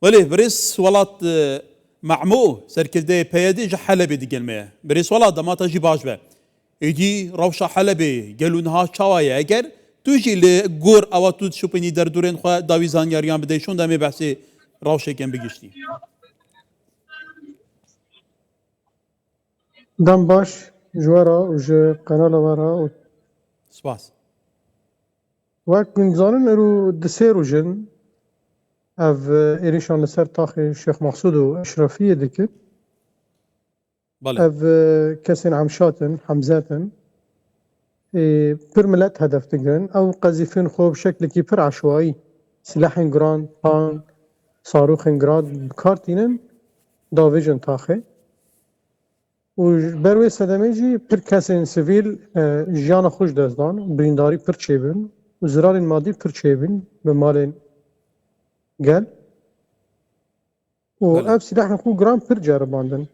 ولی بریس ولات معمو سرکلده پیاده جه حلبی دیگلمه بریس ولات دماتا جی باش به ایدی روش حلبی گلونها چوایه اگر تو جی لگور اواتود شپنی در دورن خو داویزان یاریان بدهشون دمی بحثی روشه کم بگیشتی دم باش جوارا و جه قنال وارا و سپاس وقت گنزانن ارو دسه رو جن اف ایریشان لسر تاخ شیخ مقصود و اشرافیه دکت بله اف کسین عمشاتن حمزاتن پر ملت هدف تگرن او قذیفین خوب شکل کی پر عشوایی سلاح گران تان صاروخ گران کارتینن داویجن تاخه و بروی صدمه جی پر کسین سیویل جیان خوش دزدان برینداری پر چیبن و زرار مادی پر چیبن به مالین گل و بله اف سلاح خو گران پر جرباندن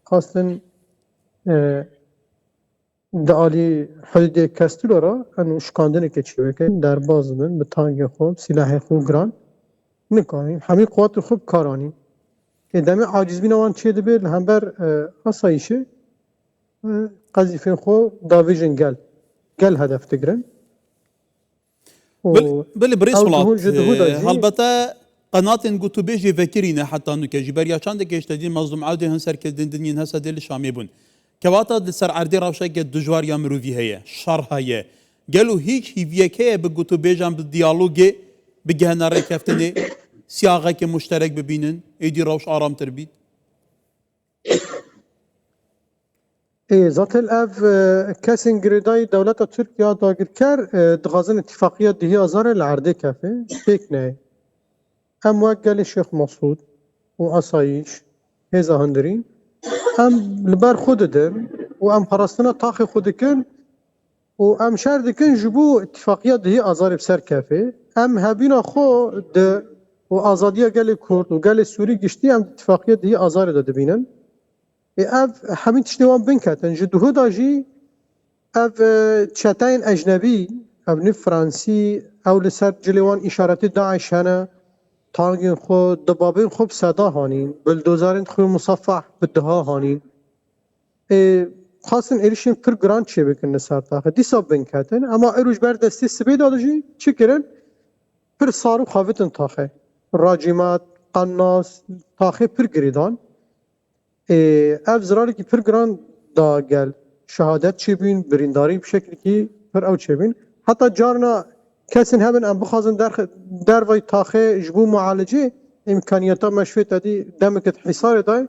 خاصن دالی حدود کستلو را انو شکاندن که چی بکن در باز بن به تانگ خوب سلاح خو گران نکنیم همه قوات خوب کارانی ادامه عاجز بین آن چه دبیر هم بر آسایشه قذیفین خو داویجن گل هدف تگرن بله بریس او ولات جدهو داجی هلبته قناة قوتو بيجي ذكرينا حتى انو كجبر يا چند که اشتدين مظلوم عودي هنسر كدين دنين هسا دل شامي بون كواتا دسر عردي روشا قد دجوار يا مروفي هيا شر هيا قالوا هيك هيفيك هيا بقوتو بيجان بالديالوج بجهنا راي كفتني سياغه كمشترك ببينن ايدي روش آرام تربيت zaten ev kesin girdayı devleta Türkiye dagirker dixwazin ittifaqiya dihî azarê li erdê kefe pêk ne em wek gelê Şêx Mesûd û asayîş hêza hundirîn em li ber xwe didin û em parastina taxê xwe dikin û em şer dikin ji bo ittifaqiya dihî azarê bi ser kefê em hebîna xwe di û azadiya gelê Kurd û gelê Sûrî giştî em ittifaqiya dihî azarê de dibînin ev hemî tiştê wan binketin ji duhu da jî ev çeteyên ecnebî ev nîv Fransî ew li ser cilê wan îşaretê Daeş hene tangên xwe di babên xwe bi seda hanîn bildozerên xwe museffeh bi diha hanîn xasin êrişên pir giran çêbikin li ser taxê dîsa binketin ema êro ji ber destê sibê da jî çi kirin pir sarû xavitin taxê racîmat qennas taxê pir girîdan ev zirarekî pir giran da gel şehadet çêbûn birîndarî bi şeklekî pir ew çêbûn heta carna kesên hebin em bixwazin dervey taxê ji bo mualecê îmkaniyeta meşvê tedî demekit hîsarê dayê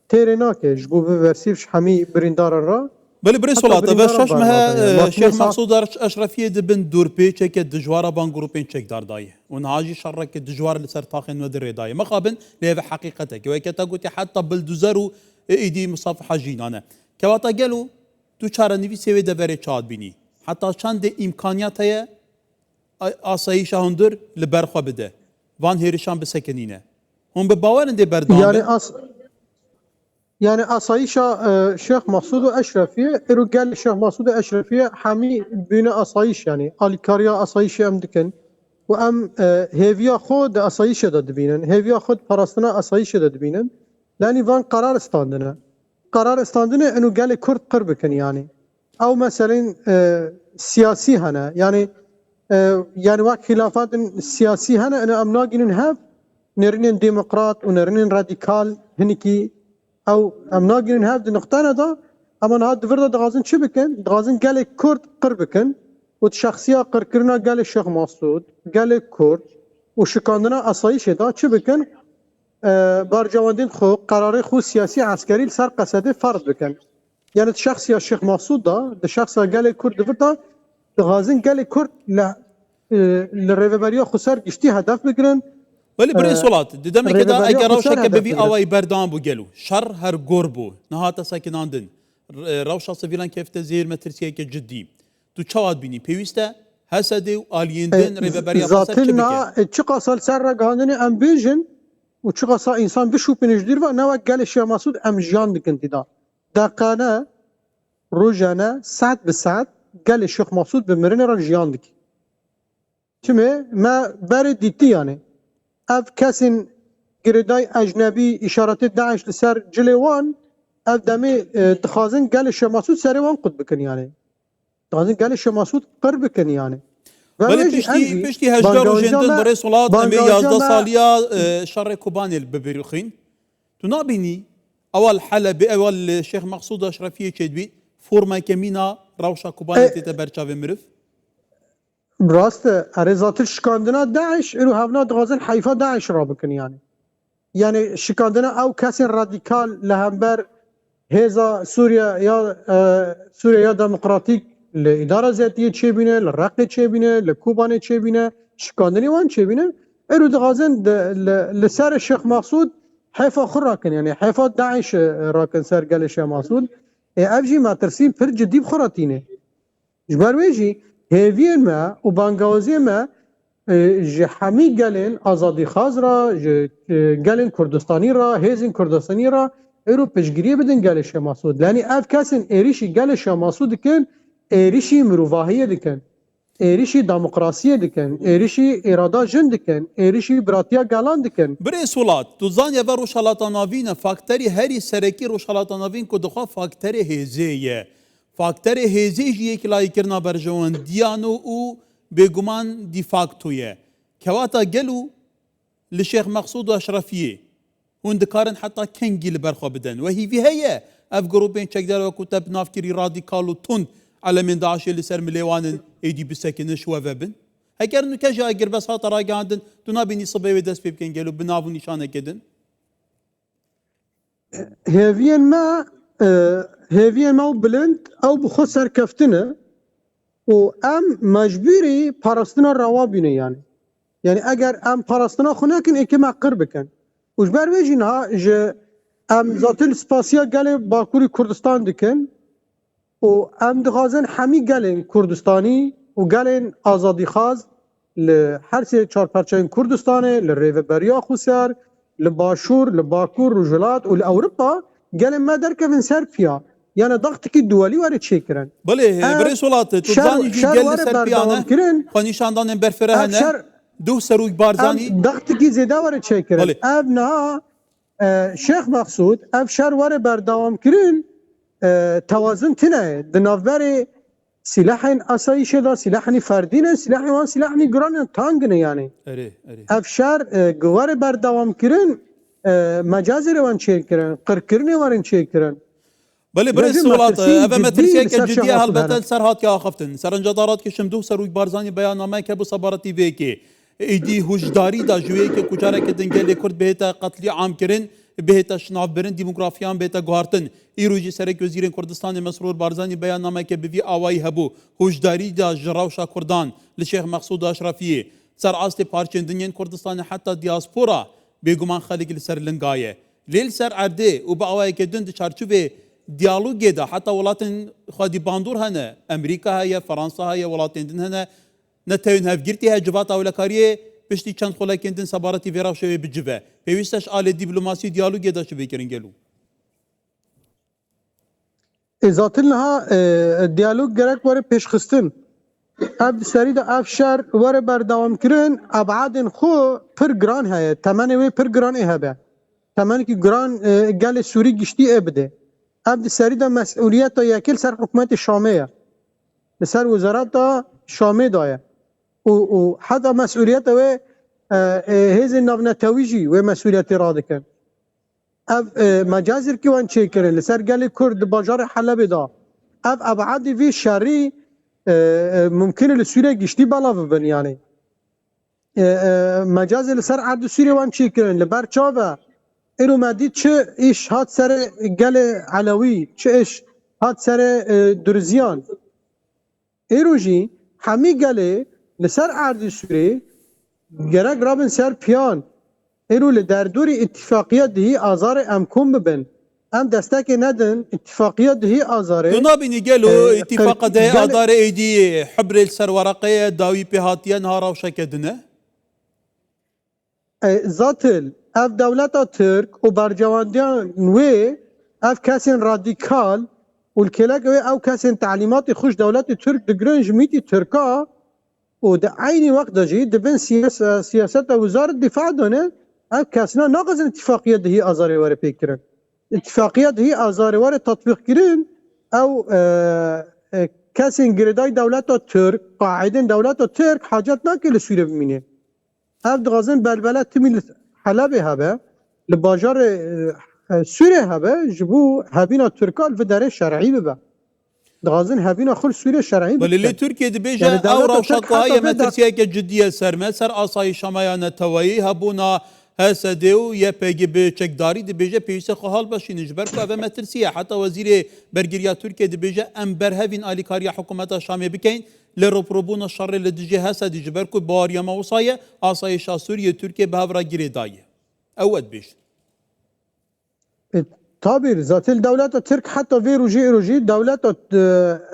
têrê nake ji bo biversif ji hemî birîndaran ra بله بريس حتى ولات بريندارا بشاش بارها مها دايه شيخ مقصود اشرفيه دبن دور بيتش كد دجوارا بان جروبين تشيك دار دايه ونهاجي شرك الدجوار اللي صار طاخن ودر دايه مقابل ليه حقيقتك وكتا قلت حتى بلدوزرو ايدي مصافحه جينانه كواتا قالوا تو چاره نوی سوی دبره چاد بینی حتی چند امکانیات هیا آسایش هندر لبرخوا بده وان هیرشان بسکنینه هم به باورن دی بردان yani asayişa Şeyh Mesûd Eşrefiye ero gel Şeyh Mesûd Eşrefiye hemî bîne asayiş yani alîkariya asayişê em dikin û em hêviya xwe di asayişê de dibînin hêviya xwe di parastina asayişê de dibînin lanî van qarar standine eno gelê Kurd qir bikin yani ew meselên siyasî hene yani wek xilafetên siyasî hene eno em nagînin hev nêrînên demokrat û nêrînên radîkal hinekî ew em nagînin hev di niqtana da em niha divir da dixwazin çi bikin dixwazin gelê Kurd qir bikin û şexsiya qirkirina gelê Şeyh Mesûd gelê Kurd û şikandina asayişê da çi bikin barcewendên xwe qerarê xwe siyasî eskerî li ser qesedê ferz bikin yani şexsiya Şeyh Mesûd da di şexsiya gelê Kurd divir da dixwazin gelê Kurd li rêveberiya xwe ser giştî hedef bigirin ولی بريس ولات دمك كده اگر روشا ببي اوای بردان بو گلو شر هر گور بو نهاتا ساکناندن روشا سویلان کفته زیر مترسیه که جدی تو چواد بینی پیوسته حسدی و آلیندن ریبریا خسر چه بکه چه قاسال سر را گاندنی ام بیجن و چه قاسا انسان بشوپنش دیر و نوک گل شیخ مسعود ام جان دکن دیدا دقانه روزانه ساعت به ساعت گل شیخ مسعود بمرن را جان دک چمه ما بر دیتی yani ev kesin گردای اجنبی اشارات داعش لسر جلوان اف دمي تخازن قال الشماسود سري وان قد بكن يعني تخازن قال الشماسود قرب بكن يعني بله پشتی هجدار و جندن برای صلات امی 11 سالیا شر کوبانی ببریخین تو نابینی اول حلب اول شیخ مقصود اشرفیه چه بید فرما کمینا روشا کوبانی تیتا برچاوه مرف براست ارزات شکاندنا داعش رو هفنا تخازن حیفا داعش را بكن يعني شکاندنا او کسی رادیکال لهمبر هزا سوريا يا ديمقراطيك الاداره ذاتيه تشيبينه للرق تشيبينه لكوبانه تشيبينه شكاندني وان تشيبينه ارو دغازن لسار الشيخ مقصود حيفا اخر راكن يعني حيفا داعش راكن سار قال الشيخ مقصود افجي ما ترسيم پر جدي بخراتينه جبر ويجي هيفين ما وبانغاوزي ما جي حمي قالين ازادي خازرا قالين كردستاني را هيزن كردستاني را ایرو پشگیری بدن گل شاه مسعود لانی اف کسین ایریشی گل شاه مسعود کن ایریشی مروفاهیه دکن ایریشی دموکراسی دکن ایریشی اراده جن دکن ایریشی براتیا گلان دکن بره سولات تو زانیا و روشالات ناوین فاکتری هری سرکی روشالات ناوین کو دخوا فاکتر هزیه فاکتر هزی جیه که لای کرنا برجوان دیانو او بگمان دی فاکتویه کواتا گلو لشیخ مقصود و اشرفیه هون دكارن حتى كنجي لبرخو بدن وهي في هي اف جروبين تشكدار وكتب نافكري راديكال وتون على من داعش اللي سر مليوان ايدي بسكن شوفا بن هكر انه كجا اجر بس هات راجع عندن تنابيني صبي ودس بيب كنجلو بنافو نشانه كدن هيفين ما بلند او بخسر كفتنا وام مجبوري باراستنا روابينه يعني اگر ام باراستنا خناكن اكما قربكن وجبر ویجینا ج ام زاتل سپاسیا گله باکوری کردستان دکن و ام دخازن همی گلن کردستانی و گلن آزادی خواز لهر سه چهار پرچین کردستانه لریو بریا خوسر لباشور لباکور رجلات و لاوروبا گلن ما درکفن سرپیا يعني ضغطك الدولي وارد شكرا بله بري صلات تزاني جي قال سربيانه خانيشاندان برفره هنا دو سروج بارزاني ضغطك زياده وارد شكرا ابنا شيخ مقصود افشار وارد بردوام كرين توازن تنه دنافبري سلاح اسايش دا سلاح فردين سلاح وان سلاح جران تانغن يعني افشار وارد بردوام كرين مجازر وان شكرا قركرني وارد شكرا بله برای سوالات اوه مترسیه که جدیه هلبته سر هات که آخفتن سرنجدارات که شمدو سروی بارزانی بیاننامه که بو صبارتی وی که ایدی هجداری دا جویه که کجاره که دنگل کرد بهتا قتلی عام کرن بهتا شناف برن دیموگرافیان بهتا گوارتن ایروجی سرک وزیر کردستان مسرور بارزانی بیاننامه که بوی آوائی هبو هجداری دا جراوشا کردان لشیخ مقصود اشرفیه سر عاصل پارچن دنین کردستان حتی دیاسپورا بگمان خالق لسر لنگایه لیل سر عرده و با آوائی که دند چارچوبه ديالوج ده حتى ولاتن خادي باندور هنا امريكا هي فرنسا هي ولاتن دن هنا نتاين هفجرتي هجبات ولا كاريه بشتي چند خلاكين دن سبارتي فيرا شوي بجبه بيوستش آل دبلوماسي ديالوج ده شو بيكرن قالوا ازاتلها الديالوج جرك ورا پیش خستن اب سريد افشار ورا بردوام كرن ابعاد خو پر گران هي ثمن وي پر گران هبه ثمن کی گران قال سوري گشتي ابده اب سريد مسؤوليات ياكل سر حكومه الشاميه سر وزارات شامي دايه وحتى مسؤوليته و هذه النفنتويجي ومسؤوليات رادكن اب مجازر كي وان تشيكر سر قال كرد بجار حلب دا اب ابعاد في شري ممكن لسوريا قشتي بلا بن يعني مجازر سر عبد سوريا وان تشيكر لبرچاوه ایرو مدی چه ایش هات سر گل علوی چه ایش هات سر درزیان ایرو جی همی گله لسر عرض سوری گرگ رابن سر پیان ایرو لدردوری اتفاقیت دهی آزار امکن ببن ام دستک ندن اتفاقیت دهی آزاره دونابینی گلو اتفاق ده آزار ایدی حبر السر ورقه داوی پیهاتیه نهارا و شکدنه زاتل اف دولت ترک و برجواندیان وی اف کسین رادیکال و الکلک وی او کسین تعلیمات خوش دولت ترک دگرنج میتی ترکا و ده عینی وقت دجی دبن سیاست وزارت دفاع دانه ام کسنا ناقصن اتفاقیه دهی آزاری واره پیکرن اتفاقیه دهی آزاری واره تطبیق کرن او کسین گردای دولت ترک قاعدین دولت ترک حاجت ناکل سوریه بمینه اف دغازن بلبله تمیل حلب هبه لباجار سوریه هبه جبو هبینا ترکال و داره شرعی ببه دغازن هبینا خل سوریه شرعی بله لی ترکیه دبیجه او روشتها های مترسیه که جدیه سرمه سر آسای شمایا نتوایی هبونا هسده و یه پیگی به چکداری دبیجه پیوسه خحال باشین جبر که او مترسیه حتی وزیر برگریا ترکیه دبیجه ام برهوین آلیکاریا حکومت شامی بکن لروپروبون الشر لدجه هسده جبر که باریا موصایه آسای شاسوریه ترکیه به هورا گیری دایه اود بیش طابر زاتل دولت ترک حتی وی روجی دولت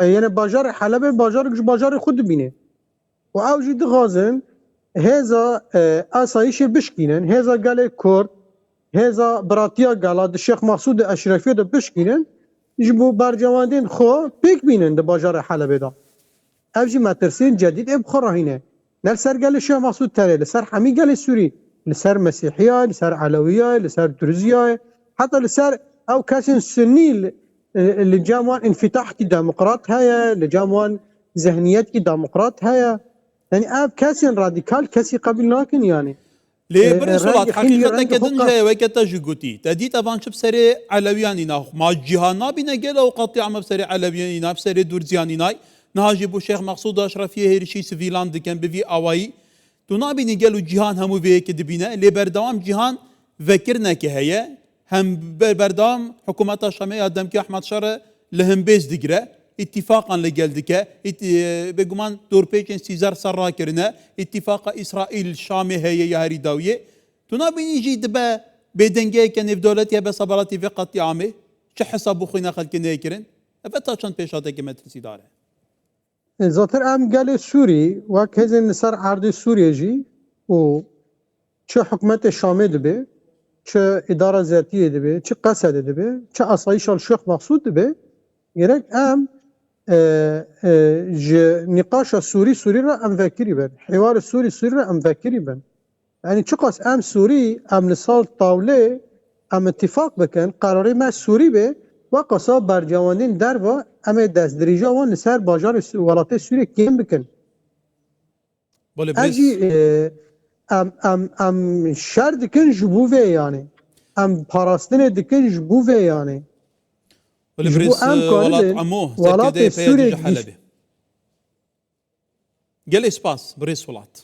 یعنی باجار حلب باجار خود بینه و او جد غازن هزا آسایش بشکینن هزا گله کرد هزا براتیا گلا شیخ مسعود اشرفی ده بشکینن جبو برجواندین خو پیک بینن ده باجار حلب دا اوجی مترسین جدید اب خراهینه نل سر گله شیخ مسعود تره لسر حمی گله سوری لسر مسیحیه لسر علویه لسر درزیه حتى لسر او كاسن سني اللي جاموان انفتاح كي ديمقراط هيا اللي جاموان ذهنيات كي ديمقراط هيا يعني اب كاسن راديكال كاسي قبل لكن يعني ليه برسولات حقيقة كدن جاي وكتا جوتي تديت افان شب سري علوياني نا ما جهانا بينا جلا وقطع ما بسري علوياني نا بسري دورزياني ناي نهاجي بو شيخ مقصود اشرفيه هيرشي سيفيلان دكن بفي اواي تو نابيني جلو جهان همو بيه كدبينا اللي بردوام جهان ذكرنا كهيا هم بردام حكومات الشامية قدم كي أحمد شر لهم بيز دقرة اتفاقا لقل دكا بقمان دور بيجن سيزار سرا كرنا اتفاق إسرائيل الشامي هي يهري داوية تنابين يجي دبا بدنجي كان في دولتي بصبراتي في قطي عامي شو حسابو خينا خلقنا يكرن أفتا شان بيشاتك مترسي داره زاتر ام قال سوري وكهزن سر عرض سوريا جي و شو حكومة الشامي دبي چه اداره ذاتیه دبه چه قصد دبه چه آسایش الشيخ مقصود دبه gerek ام نقاش سوري را ام ذاكري بن حوار سوري را ام ذاكري بن يعني چقاس ام سوري ام لسال طاوله ام اتفاق بکن قراره ما سوري به وقصا برجوانين در و ام دست دریجا وان لسر باجار ولات سوري کیم بکن اجي ام شر دکن جبوه يعني ام پاراستن دکن جبوه يعني والبريس ولات عموه ولات سوري حلبي قال اسباس بريس ولات